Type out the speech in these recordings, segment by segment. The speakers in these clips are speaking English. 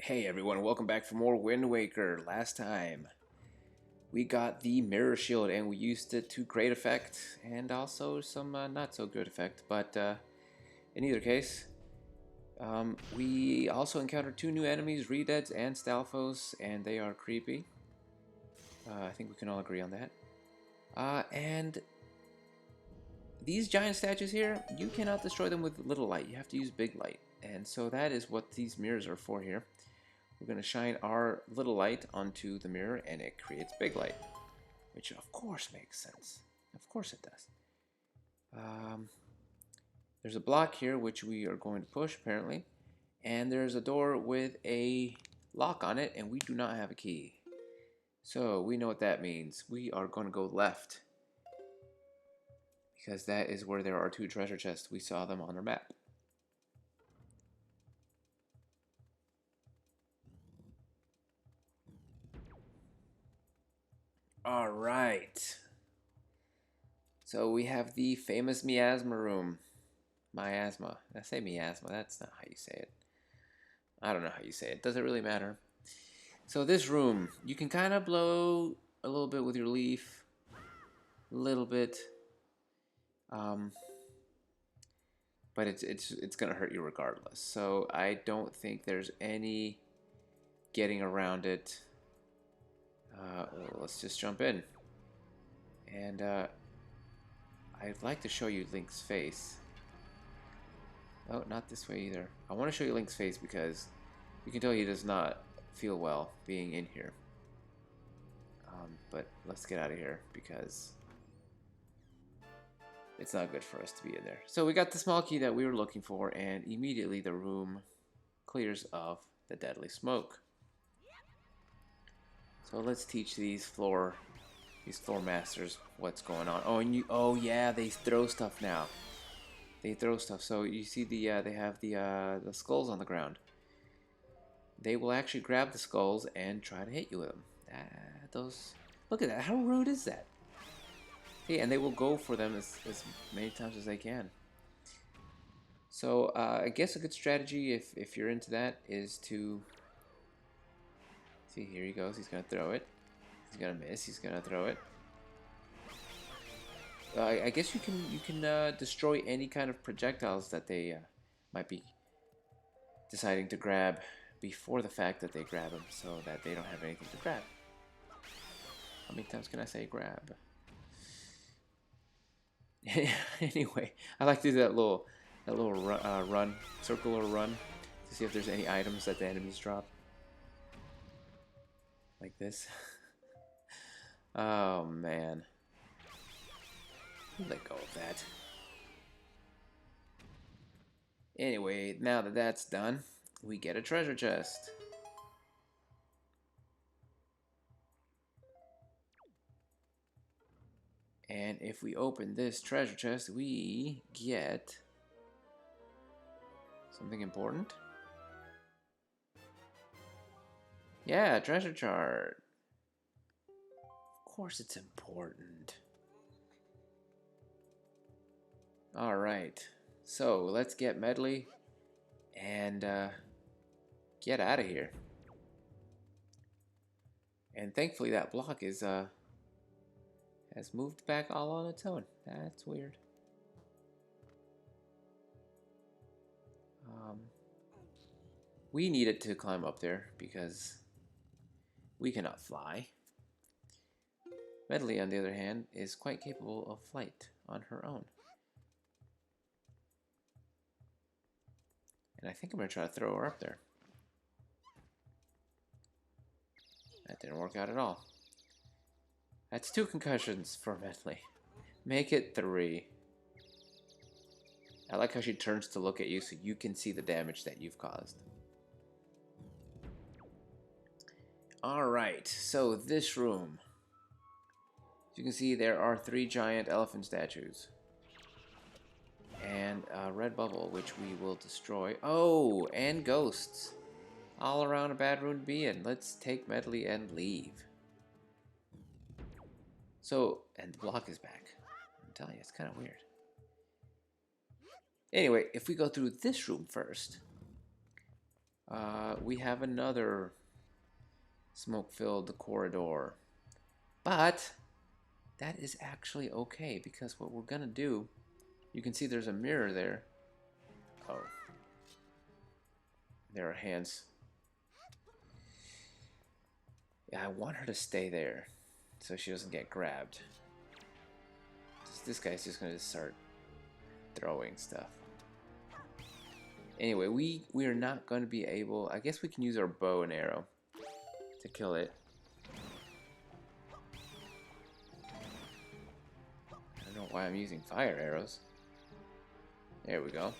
Hey everyone, welcome back for more Wind Waker. Last time we got the Mirror Shield and we used it to great effect and also some not so good effect, but in either case, we also encountered two new enemies, Redeads and Stalfos, and they are creepy. I think we can all agree on that. And these giant statues here, you cannot destroy them with little light, you have to use big light. And so that is what these mirrors are for here. We're going to shine our little light onto the mirror and it creates big light, which of course makes sense. Of course it does. There's a block here which we are going to push apparently, and there's a door with a lock on it and we do not have a key. So we know what that means. We are going to go left because that is where there are two treasure chests. We saw them on our map. All right. So we have the famous miasma room. Miasma. I say miasma. That's not how you say it. I don't know how you say it. Does it really matter? So this room, you can kind of blow a little bit with your leaf. A little bit. But it's gonna hurt you regardless. So I don't think there's any getting around it. Well, let's just jump in. And I'd like to show you Link's face. Oh, not this way either. I want to show you Link's face because you can tell he does not feel well being in here. But let's get out of here because it's not good for us to be in there. So we got the small key that we were looking for, and immediately the room clears of the deadly smoke. So let's teach these floor masters what's going on. Oh yeah, they throw stuff now. They throw stuff. So you see they have the skulls on the ground. They will actually grab the skulls and try to hit you with them. Look at that. How rude is that? See, and they will go for them as many times as they can. So I guess a good strategy, if you're into that, is to see. Here he goes. He's gonna throw it. He's gonna miss. He's gonna throw it. I guess you can destroy any kind of projectiles that they might be deciding to grab before the fact that they grab them, so that they don't have anything to grab. How many times can I say grab? Anyway, I like to do that little run, circular run, to see if there's any items that the enemies drop. Like this. Oh man. Let go of that. Anyway, now that that's done, we get a treasure chest. And if we open this treasure chest, we get something important. Yeah, treasure chart. Of course it's important. Alright, so let's get Medli and get out of here. And thankfully that block is has moved back all on its own. That's weird. We needed to climb up there because we cannot fly. Medli, on the other hand, is quite capable of flight on her own. And I think I'm going to try to throw her up there. That didn't work out at all. That's 2 concussions for Medli. Make it 3. I like how she turns to look at you so you can see the damage that you've caused. Alright, so this room. As you can see, there are 3 giant elephant statues. And a red bubble, which we will destroy. Oh, and ghosts. All around a bad room to be in. Let's take Medli and leave. So, and the block is back. I'm telling you, it's kind of weird. Anyway, if we go through this room first, we have another smoke-filled corridor. But that is actually okay, because what we're gonna do, you can see there's a mirror there. Oh. There are hands. Yeah, I want her to stay there so she doesn't get grabbed. This guy's just gonna start throwing stuff. Anyway, we are not going to be able... I guess we can use our bow and arrow to kill it. I don't know why I'm using fire arrows. There we go.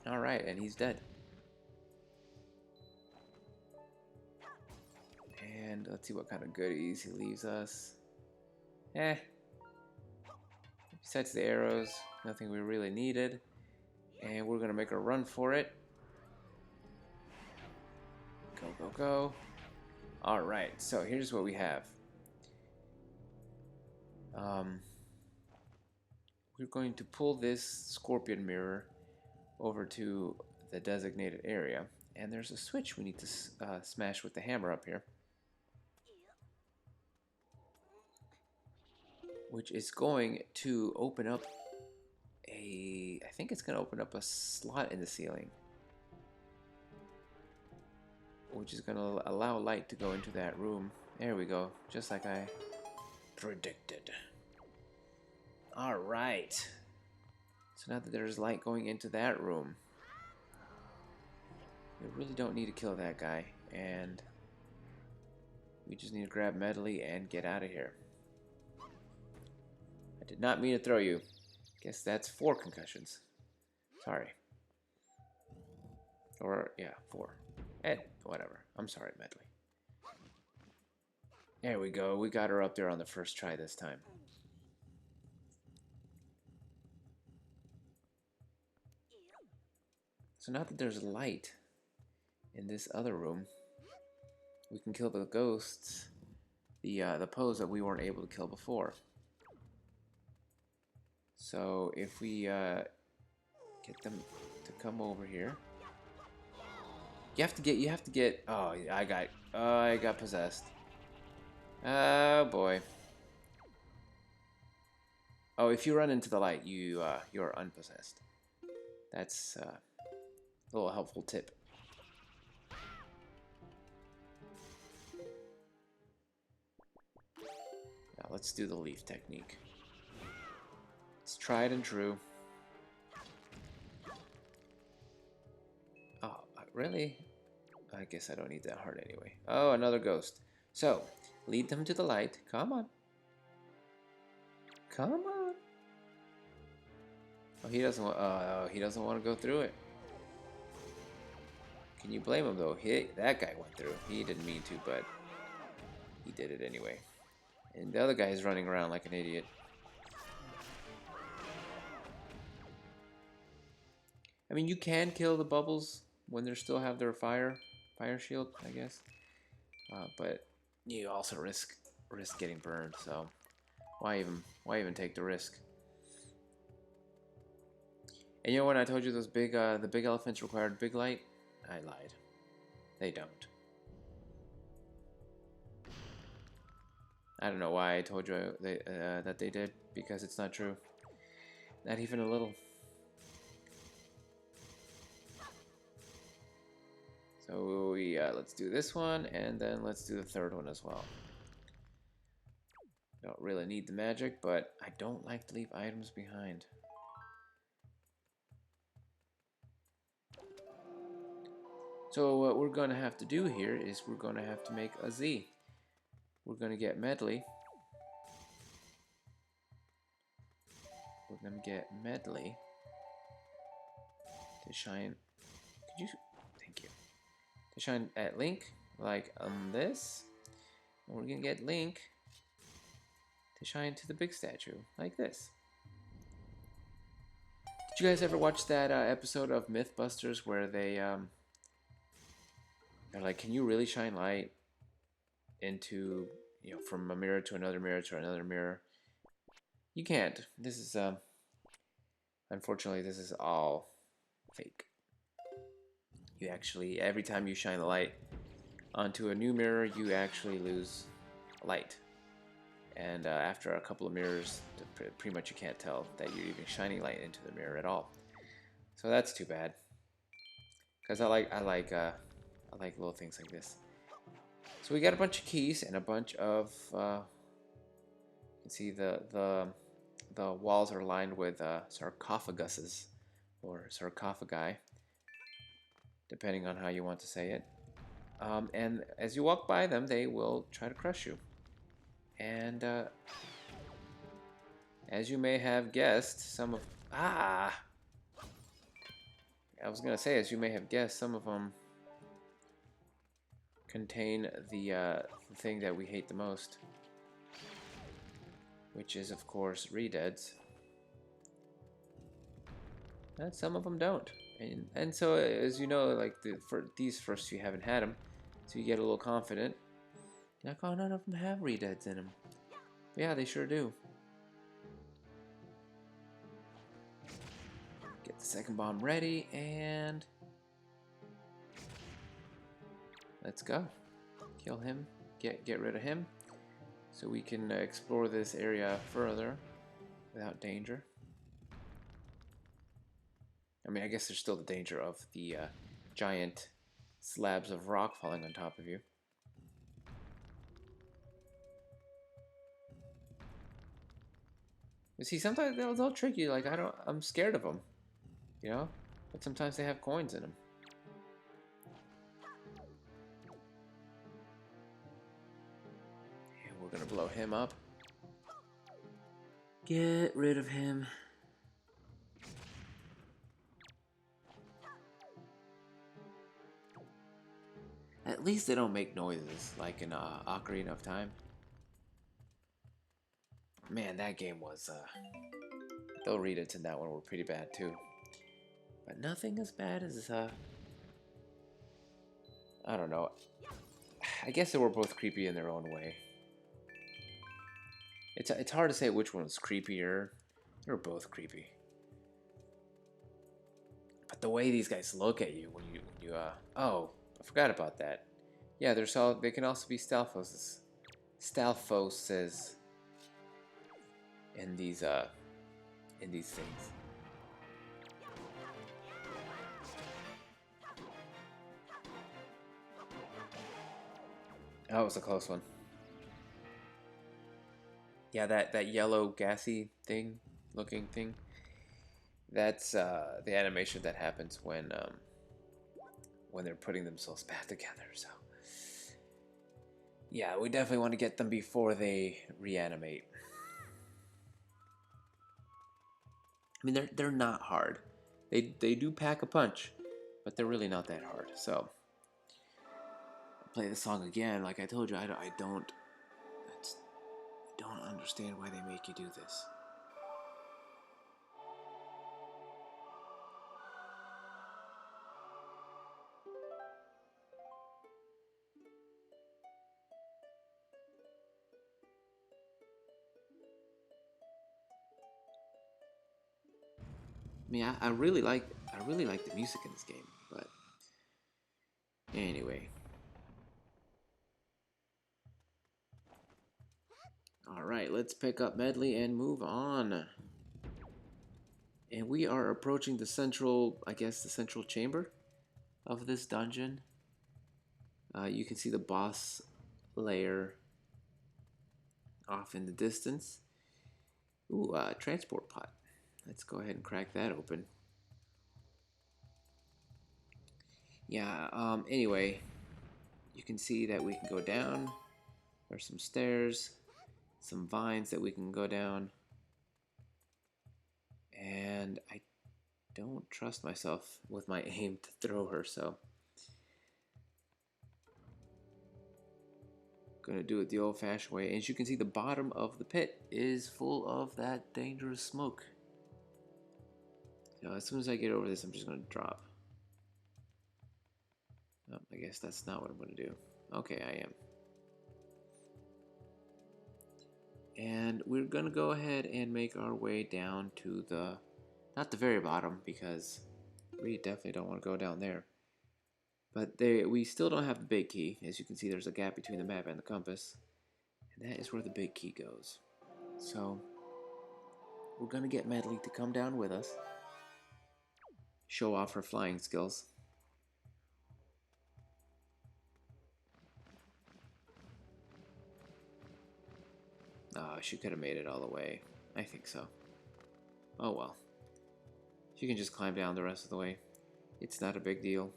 Alright, and he's dead. And let's see what kind of goodies he leaves us. Besides the arrows, nothing we really needed. And we're gonna make a run for it. Go, go, go. Alright, so here's what we have. We're going to pull this scorpion mirror over to the designated area. And there's a switch we need to smash with the hammer up here. Which is going to open up I think it's going to open up a slot in the ceiling. Which is going to allow light to go into that room. There we go, just like I predicted. Alright. So now that there's light going into that room, we really don't need to kill that guy. And we just need to grab Medley and get out of here. I did not mean to throw you. Guess that's 4 concussions. Sorry. Or, yeah, 4. Whatever. I'm sorry, Medley. There we go. We got her up there on the first try this time. So now that there's light in this other room, we can kill the ghosts, the pose that we weren't able to kill before. So if we get them to come over here, you have to get. Oh, I got possessed. Oh boy. Oh, if you run into the light, you're unpossessed. That's a little helpful tip. Now let's do the leaf technique. It's tried and true. Oh, really? I guess I don't need that heart anyway. Oh, another ghost. So, lead them to the light. Come on. Come on. Oh, he doesn't want. Oh, he doesn't want to go through it. Can you blame him though? That guy went through. He didn't mean to, but he did it anyway. And the other guy is running around like an idiot. I mean, you can kill the bubbles when they still have their fire shield, I guess. But you also risk getting burned. So why even take the risk? And you know when I told you those the big elephants required big light, I lied. They don't. I don't know why I told you that they did, because it's not true. Not even a little. So we let's do this one, and then let's do the third one as well. Don't really need the magic, but I don't like to leave items behind. So what we're going to have to do here is we're going to have to make a Z. We're going to get Medley. We're going to get Medley to shine. Could you? Thank you. To shine at Link, like on this. And we're going to get Link to shine to the big statue, like this. Did you guys ever watch that episode of Mythbusters where they're like, can you really shine light into, from a mirror to another mirror to another mirror? You can't. This is a Unfortunately, this is all fake. You actually, every time you shine the light onto a new mirror, you actually lose light. And after a couple of mirrors, pretty much you can't tell that you're even shining light into the mirror at all. So that's too bad. Because I like little things like this. So we got a bunch of keys and a bunch of you can see the walls are lined with sarcophaguses or sarcophagi, depending on how you want to say it. And as you walk by them, they will try to crush you. And as you may have guessed, some of I was gonna say, as you may have guessed, some of them contain the thing that we hate the most, which is, of course, redeads. And some of them don't. And so, as you know, like for these first few haven't had them, so you get a little confident. You're like, oh, none of them have redeads in them. Yeah, they sure do. Get the second bomb ready, and let's go. Kill him. Get rid of him, so we can explore this area further without danger. I mean, I guess there's still the danger of the giant slabs of rock falling on top of you. You see, sometimes they'll trick you. Like I'm scared of them, you know. But sometimes they have coins in them. And we're gonna blow him up. Get rid of him. At least they don't make noises like in Ocarina of Time. Man, that game was. They'll read it in that one were pretty bad too. But nothing as bad as I don't know. I guess they were both creepy in their own way. It's hard to say which one was creepier. They were both creepy. But the way these guys look at you when you oh, I forgot about that. Yeah, they can also be Stalfoses in these things. Oh, it was a close one. Yeah, that yellow gassy thing looking thing. That's the animation that happens when they're putting themselves back together. So yeah, we definitely want to get them before they reanimate. I mean, they're not hard. They do pack a punch, but they're really not that hard. So I'll play the song again. Like I told you, I don't understand why they make you do this. I mean, I really like the music in this game, but anyway. Alright, let's pick up Medli and move on. And we are approaching the central, I guess the central chamber of this dungeon. You can see the boss layer off in the distance. Ooh, transport pod. Let's go ahead and crack that open. Yeah, anyway, you can see that we can go down. There's some stairs, some vines that we can go down. And I don't trust myself with my aim to throw her, so gonna do it the old-fashioned way. And as you can see, the bottom of the pit is full of that dangerous smoke. So as soon as I get over this, I'm just gonna drop. Oh, I guess that's not what I'm gonna do. Okay, I am. And we're gonna go ahead and make our way down to the Not the very bottom, because we definitely don't want to go down there. But we still don't have the big key. As you can see, there's a gap between the map and the compass. And that is where the big key goes. So, we're going to get Medley to come down with us. Show off her flying skills. Oh, she could have made it all the way. I think so. Oh well. She can just climb down the rest of the way. It's not a big deal.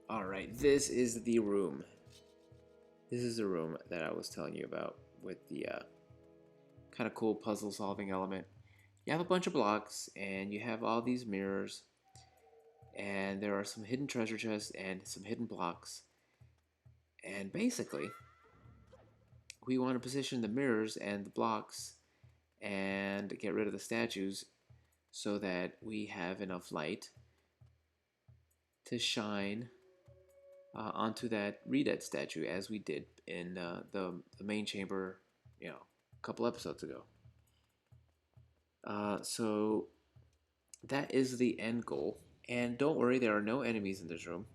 Alright, this is the room. This is the room that I was telling you about with the kind of cool puzzle solving element. You have a bunch of blocks and you have all these mirrors, and there are some hidden treasure chests and some hidden blocks. And basically, we want to position the mirrors and the blocks and get rid of the statues so that we have enough light to shine onto that Redet statue, as we did in the main chamber, a couple episodes ago. So that is the end goal. And don't worry, there are no enemies in this room.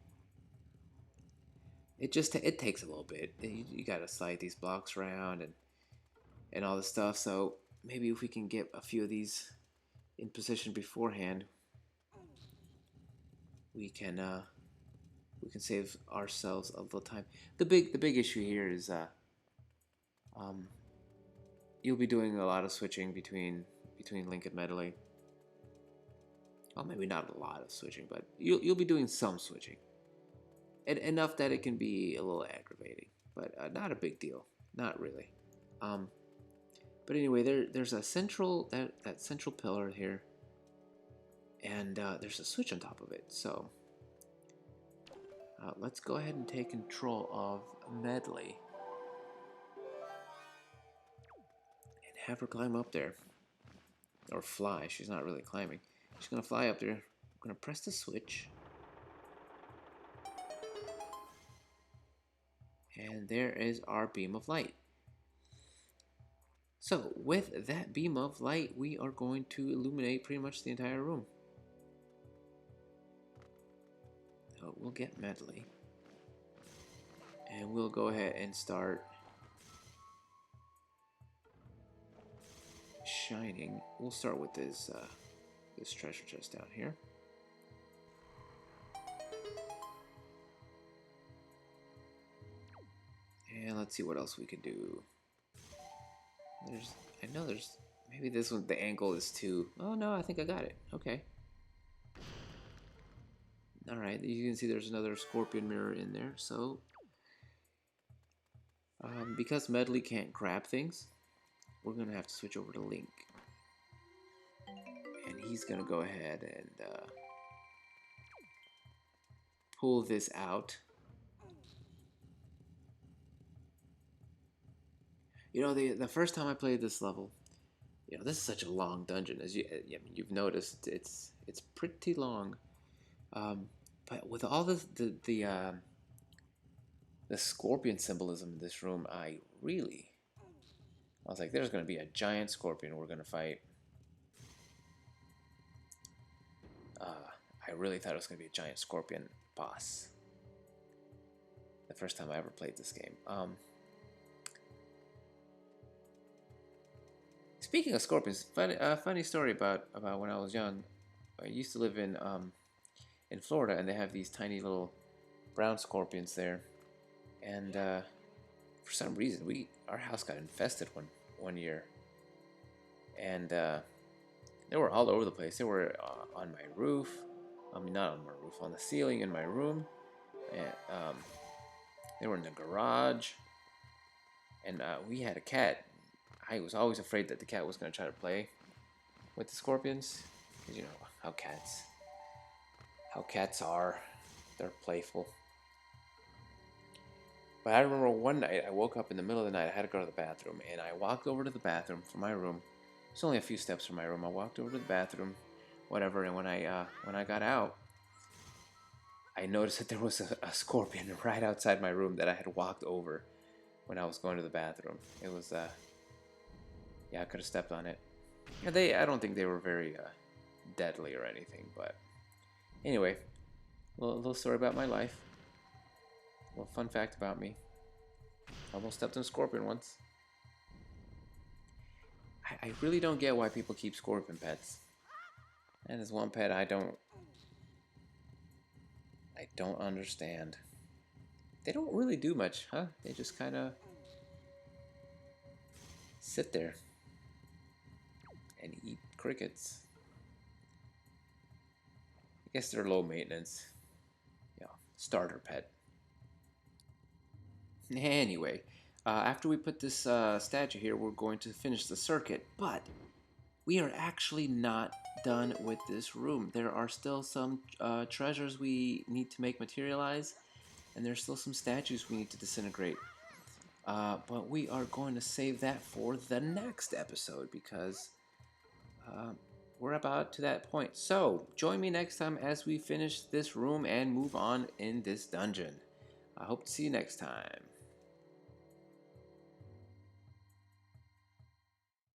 It takes a little bit. You gotta slide these blocks around and all this stuff. So maybe if we can get a few of these in position beforehand, we can save ourselves a little time. The big issue here is you'll be doing a lot of switching between Link and Medley. Well, maybe not a lot of switching, but you'll be doing some switching. Enough that it can be a little aggravating, but not a big deal. Not really. But anyway, there's a central that central pillar here, and there's a switch on top of it. So let's go ahead and take control of Medley and have her climb up there, or fly. She's not really climbing. She's gonna fly up there. I'm gonna press the switch. And there is our beam of light. So with that beam of light, we are going to illuminate pretty much the entire room. So we'll get Medley. And we'll go ahead and start shining. We'll start with this treasure chest down here. And let's see what else we can do. I know there's, maybe this one, the angle is too, oh no, I think I got it. Okay. Alright, you can see there's another scorpion mirror in there, so because Medley can't grab things, we're gonna have to switch over to Link. And he's gonna go ahead and pull this out. The first time I played this level, this is such a long dungeon. As you've noticed, it's pretty long. But with all the scorpion symbolism in this room, I was like, there's going to be a giant scorpion we're going to fight. I really thought it was going to be a giant scorpion boss. The first time I ever played this game. Speaking of scorpions, funny story about when I was young. I used to live in Florida, and they have these tiny little brown scorpions there. And for some reason, our house got infested one year, and they were all over the place. They were on my roof. I mean, not on my roof, on the ceiling in my room, and they were in the garage. And we had a cat. I was always afraid that the cat was going to try to play with the scorpions, because you know how cats are. They're playful. But I remember one night I woke up in the middle of the night. I had to go to the bathroom, and I walked over to the bathroom from my room. It's only a few steps from my room. I walked over to the bathroom, whatever, and when I got out, I noticed that there was a scorpion right outside my room that I had walked over. when I was going to the bathroom. It was, yeah, I could have stepped on it. I don't think they were very deadly or anything, but anyway, little story about my life. A little fun fact about me. Almost stepped on a scorpion once. I really don't get why people keep scorpion pets. And there's one pet I don't understand. They don't really do much, huh? They just kind of sit there and eat crickets. I guess they're low maintenance. Yeah, starter pet. Anyway, after we put this statue here, we're going to finish the circuit, but we are actually not done with this room. There are still some treasures we need to make materialize, and there's still some statues we need to disintegrate. But we are going to save that for the next episode because we're about to that point. So join me next time as we finish this room and move on in this dungeon. I hope to see you next time.